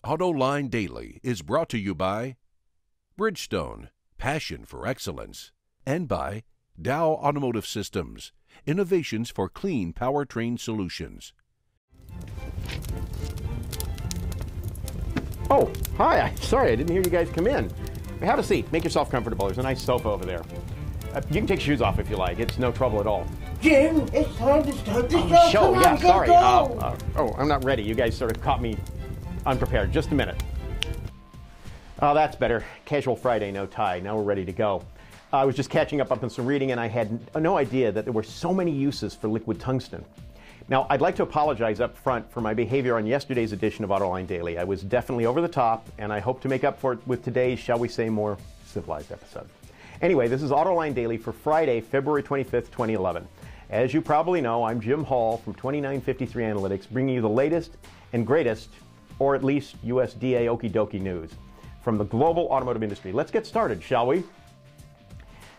Autoline Daily is brought to you by Bridgestone, passion for excellence, and by Dow Automotive Systems, innovations for clean powertrain solutions. Oh, hi. Sorry, I didn't hear you guys come in. Have a seat. Make yourself comfortable. There's a nice sofa over there. You can take your shoes off if you like. It's no trouble at all. Jim, it's time to start the show. Come on, sorry. go. I'm not ready. You guys sort of caught me unprepared. Just a minute. Oh, that's better. Casual Friday, no tie. Now we're ready to go. I was just catching up on some reading, and I had no idea that there were so many uses for liquid tungsten. Now, I'd like to apologize up front for my behavior on yesterday's edition of Autoline Daily. I was definitely over the top, and I hope to make up for it with today's, shall we say, more civilized episode. Anyway, this is Autoline Daily for Friday, February 25th, 2011. As you probably know, I'm Jim Hall from 2953 Analytics, bringing you the latest and greatest, or at least USDA okie dokie news from the global automotive industry. Let's get started, shall we?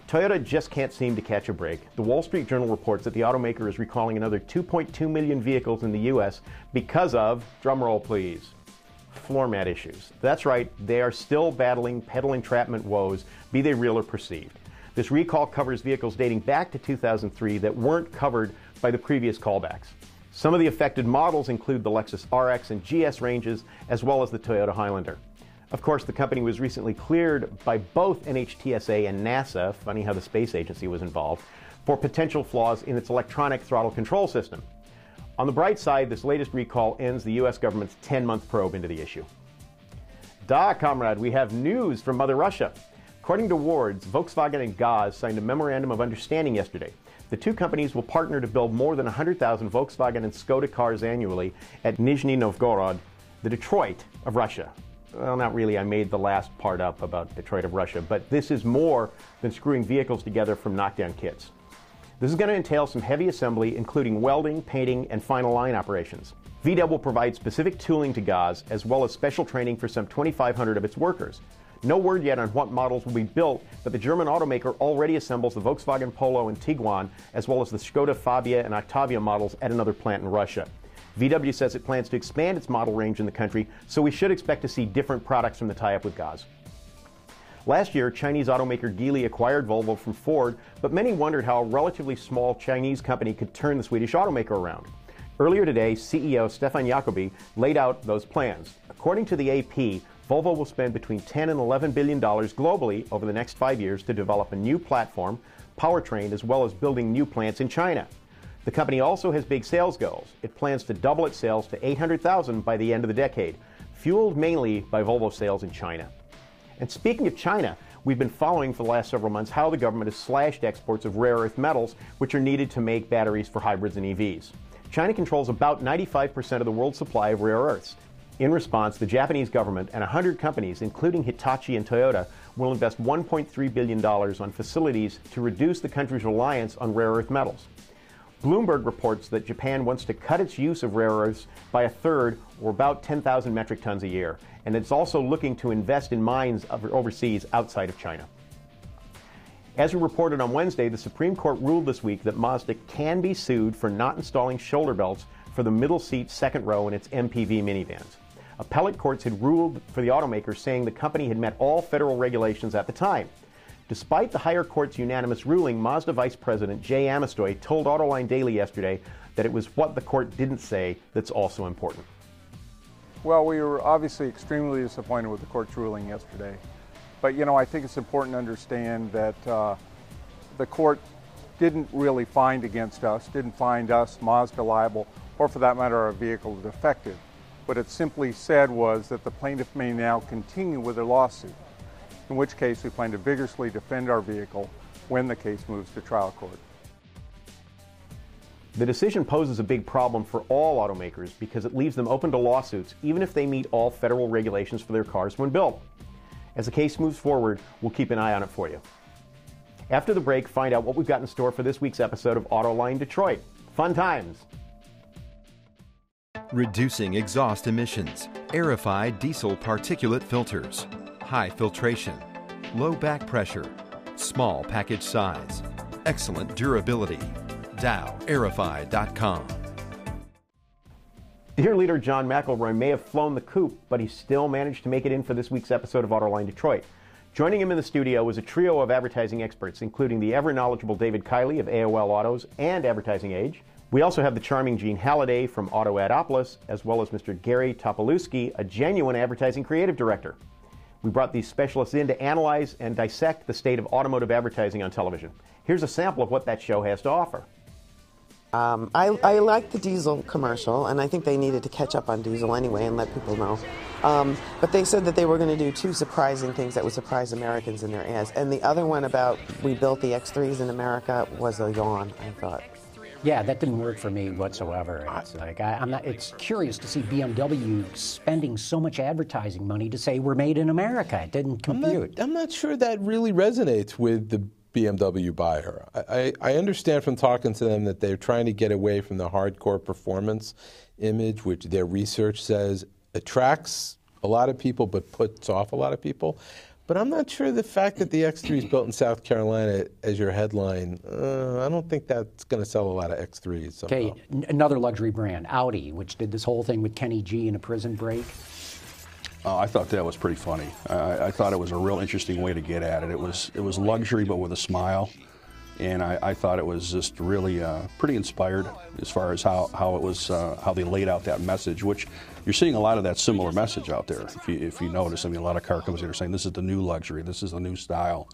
Toyota just can't seem to catch a break. The Wall Street Journal reports that the automaker is recalling another 2.2 million vehicles in the U.S. because of, drumroll please, floor mat issues. That's right, they are still battling pedal entrapment woes, be they real or perceived. This recall covers vehicles dating back to 2003 that weren't covered by the previous callbacks. Some of the affected models include the Lexus RX and GS ranges, as well as the Toyota Highlander. Of course, the company was recently cleared by both NHTSA and NASA, funny how the space agency was involved, for potential flaws in its electronic throttle control system. On the bright side, this latest recall ends the U.S. government's 10-month probe into the issue. Da, comrade, we have news from Mother Russia. According to Wards, Volkswagen and Gaz signed a memorandum of understanding yesterday. The two companies will partner to build more than 100,000 Volkswagen and Skoda cars annually at Nizhny Novgorod, the Detroit of Russia. Well, not really. I made the last part up about Detroit of Russia, but this is more than screwing vehicles together from knockdown kits. This is going to entail some heavy assembly, including welding, painting, and final line operations. VW will provide specific tooling to Gaz, as well as special training for some 2,500 of its workers. No word yet on what models will be built, but the German automaker already assembles the Volkswagen Polo and Tiguan, as well as the Skoda Fabia and Octavia models at another plant in Russia. VW says it plans to expand its model range in the country, so we should expect to see different products from the tie-up with Gaz. Last year, Chinese automaker Geely acquired Volvo from Ford, but many wondered how a relatively small Chinese company could turn the Swedish automaker around. Earlier today, CEO Stefan Jacobi laid out those plans. According to the AP, Volvo will spend between $10 and $11 billion globally over the next 5 years to develop a new platform, powertrain, as well as building new plants in China. The company also has big sales goals. It plans to double its sales to 800,000 by the end of the decade, fueled mainly by Volvo sales in China. And speaking of China, we've been following for the last several months how the government has slashed exports of rare earth metals, which are needed to make batteries for hybrids and EVs. China controls about 95% of the world's supply of rare earths. In response, the Japanese government and 100 companies, including Hitachi and Toyota, will invest $1.3 billion on facilities to reduce the country's reliance on rare earth metals. Bloomberg reports that Japan wants to cut its use of rare earths by a third, or about 10,000 metric tons a year, and it's also looking to invest in mines overseas outside of China. As we reported on Wednesday, the Supreme Court ruled this week that Mazda can be sued for not installing shoulder belts for the middle seat second row in its MPV minivans. Appellate courts had ruled for the automaker, saying the company had met all federal regulations at the time. Despite the higher court's unanimous ruling, Mazda Vice President Jay Amestoy told Autoline Daily yesterday that it was what the court didn't say that's also important. Well, we were obviously extremely disappointed with the court's ruling yesterday. But, I think it's important to understand that the court didn't really find against us, didn't find us, Mazda, liable, or for that matter, our vehicle defective. What it simply said was that the plaintiff may now continue with their lawsuit, in which case we plan to vigorously defend our vehicle when the case moves to trial court. The decision poses a big problem for all automakers because it leaves them open to lawsuits even if they meet all federal regulations for their cars when built. As the case moves forward, we'll keep an eye on it for you. After the break, find out what we've got in store for this week's episode of Autoline Detroit. Fun times! Reducing exhaust emissions, aerified diesel particulate filters, high filtration, low back pressure, small package size, excellent durability. DowAerify.com. Dear leader John McElroy may have flown the coop, but he still managed to make it in for this week's episode of Autoline Detroit. Joining him in the studio was a trio of advertising experts, including the ever-knowledgeable David Kiley of AOL Autos and Advertising Age. We also have the charming Gene Halliday from Autoadopolis, as well as Mr. Gary Topolewski, a genuine advertising creative director. We brought these specialists in to analyze and dissect the state of automotive advertising on television. Here's a sample of what that show has to offer. I like the diesel commercial, and I think they needed to catch up on diesel anyway and let people know. But they said that they were going to do two surprising things that would surprise Americans in their ads. And the other one about we built the X3s in America was a yawn, I thought. Yeah, that didn't work for me whatsoever. It's like it's curious to see BMW spending so much advertising money to say we're made in America. It didn't compute. I'm not sure that really resonates with the BMW buyer. I understand from talking to them that they're trying to get away from the hardcore performance image, which their research says attracts a lot of people but puts off a lot of people. But I'm not sure the fact that the X3 is built in South Carolina as your headline, I don't think that's going to sell a lot of X3s somehow. Okay, another luxury brand, Audi, which did this whole thing with Kenny G in a prison break. I thought that was pretty funny. I thought it was a real interesting way to get at it. It was luxury but with a smile, and I thought it was just really pretty inspired as far as how they laid out that message, which you're seeing a lot of that similar message out there. If you notice, I mean, a lot of car companies are saying this is the new luxury, this is the new style.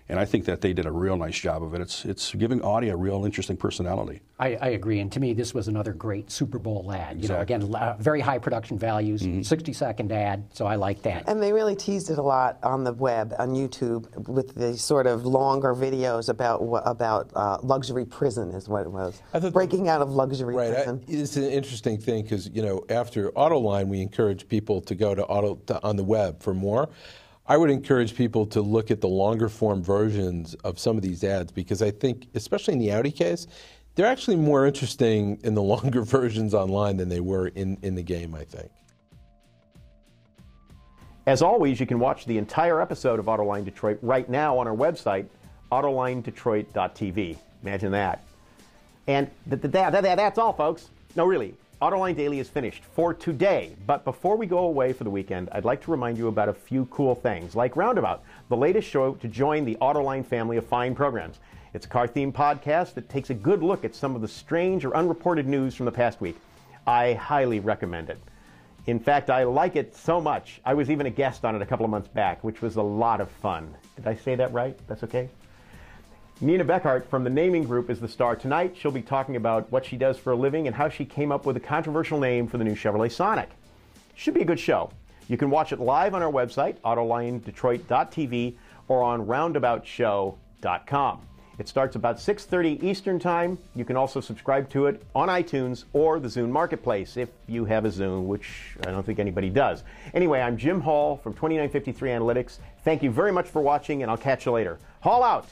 And I think that they did a real nice job of it. It's giving Audi a real interesting personality. I agree, and to me, this was another great Super Bowl ad. Exactly. You know, again, very high production values, 60-second ad, so I like that. And they really teased it a lot on the web, on YouTube, with the sort of longer videos about luxury prison is what it was. Breaking out of luxury prison. It's an interesting thing because, you know, after Autoline, we encourage people to go on the web for more. I would encourage people to look at the longer form versions of some of these ads because I think, especially in the Audi case, they're actually more interesting in the longer versions online than they were in the game, I think. As always, you can watch the entire episode of Autoline Detroit right now on our website, autolinedetroit.tv. Imagine that. And that's all, folks. No, really. Autoline Daily is finished for today, but before we go away for the weekend, I'd like to remind you about a few cool things, like Roundabout, the latest show to join the Autoline family of fine programs. It's a car-themed podcast that takes a good look at some of the strange or unreported news from the past week. I highly recommend it. In fact, I like it so much, I was even a guest on it a couple of months back, which was a lot of fun. Did I say that right? That's okay? Nina Beckhart from the Naming Group is the star tonight. She'll be talking about what she does for a living and how she came up with a controversial name for the new Chevrolet Sonic. Should be a good show. You can watch it live on our website, autolinedetroit.tv, or on roundaboutshow.com. It starts about 6:30 Eastern Time. You can also subscribe to it on iTunes or the Zune Marketplace if you have a Zune, which I don't think anybody does. Anyway, I'm Jim Hall from 2953 Analytics. Thank you very much for watching, and I'll catch you later. Haul out!